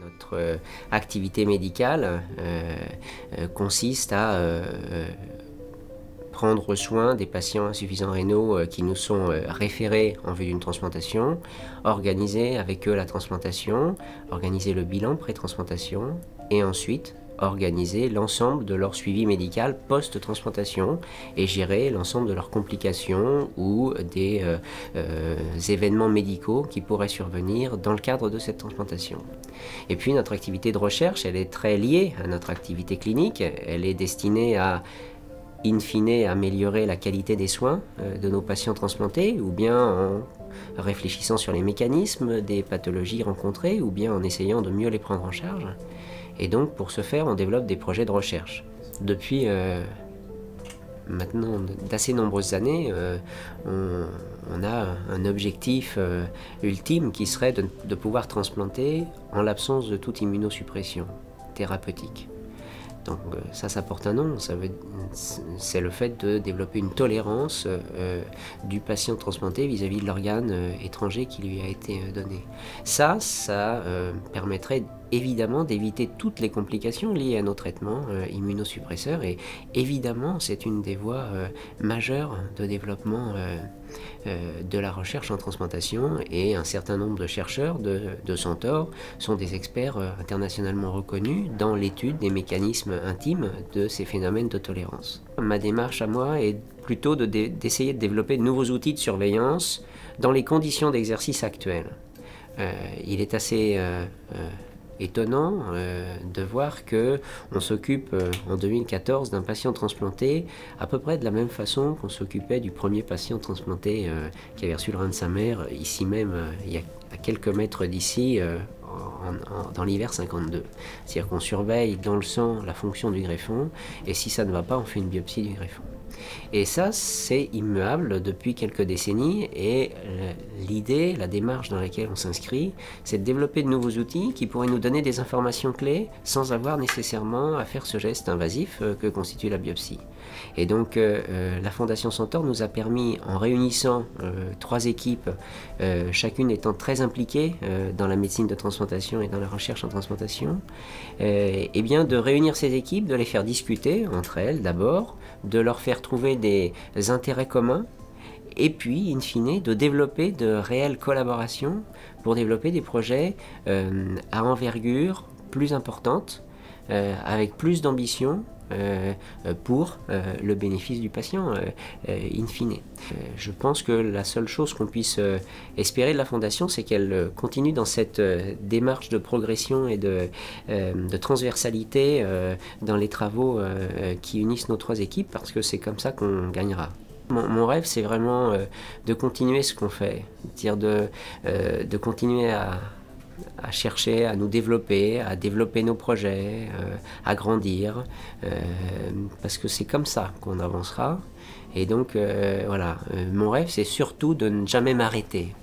Notre activité médicale consiste à prendre soin des patients insuffisants rénaux qui nous sont référés en vue d'une transplantation, organiser avec eux la transplantation, organiser le bilan pré-transplantation et ensuite organiser l'ensemble de leur suivi médical post-transplantation et gérer l'ensemble de leurs complications ou des événements médicaux qui pourraient survenir dans le cadre de cette transplantation. Et puis notre activité de recherche, elle est très liée à notre activité clinique. Elle est destinée à in fine améliorer la qualité des soins de nos patients transplantés, ou bien en réfléchissant sur les mécanismes des pathologies rencontrées, ou bien en essayant de mieux les prendre en charge. Et donc pour ce faire, on développe des projets de recherche. Depuis maintenant d'assez nombreuses années, on a un objectif ultime qui serait de pouvoir transplanter en l'absence de toute immunosuppression thérapeutique. Donc ça porte un nom, c'est le fait de développer une tolérance du patient transplanté vis-à-vis de l'organe étranger qui lui a été donné. Ça permettrait évidemment d'éviter toutes les complications liées à nos traitements immunosuppresseurs et évidemment c'est une des voies majeures de développement de la recherche en transplantation et un certain nombre de chercheurs de Centaure sont des experts internationalement reconnus dans l'étude des mécanismes intimes de ces phénomènes de tolérance. Ma démarche à moi est plutôt d'essayer de développer de nouveaux outils de surveillance dans les conditions d'exercice actuelles. Il est assez étonnant de voir qu'on s'occupe en 2014 d'un patient transplanté à peu près de la même façon qu'on s'occupait du premier patient transplanté qui avait reçu le rein de sa mère, ici même, il y a à quelques mètres d'ici, dans l'hiver 52. C'est-à-dire qu'on surveille dans le sang la fonction du greffon, et si ça ne va pas, on fait une biopsie du greffon. Et ça, c'est immuable depuis quelques décennies, et l'idée, la démarche dans laquelle on s'inscrit, c'est de développer de nouveaux outils qui pourraient nous donner des informations clés sans avoir nécessairement à faire ce geste invasif que constitue la biopsie. Et donc la Fondation Centaure nous a permis, en réunissant 3 équipes, chacune étant très impliquée dans la médecine de transplantation et dans la recherche en transplantation, et bien de réunir ces équipes, de les faire discuter entre elles d'abord, de leur faire trouver des intérêts communs, et puis, in fine, de développer de réelles collaborations pour développer des projets à envergure plus importante, avec plus d'ambition, pour le bénéfice du patient, in fine. Je pense que la seule chose qu'on puisse espérer de la Fondation, c'est qu'elle continue dans cette démarche de progression et de transversalité dans les travaux qui unissent nos 3 équipes, parce que c'est comme ça qu'on gagnera. Mon rêve, c'est vraiment de continuer ce qu'on fait, c'est-à-dire de continuer à chercher à nous développer, à développer nos projets, à grandir, parce que c'est comme ça qu'on avancera. Et donc voilà, mon rêve, c'est surtout de ne jamais m'arrêter.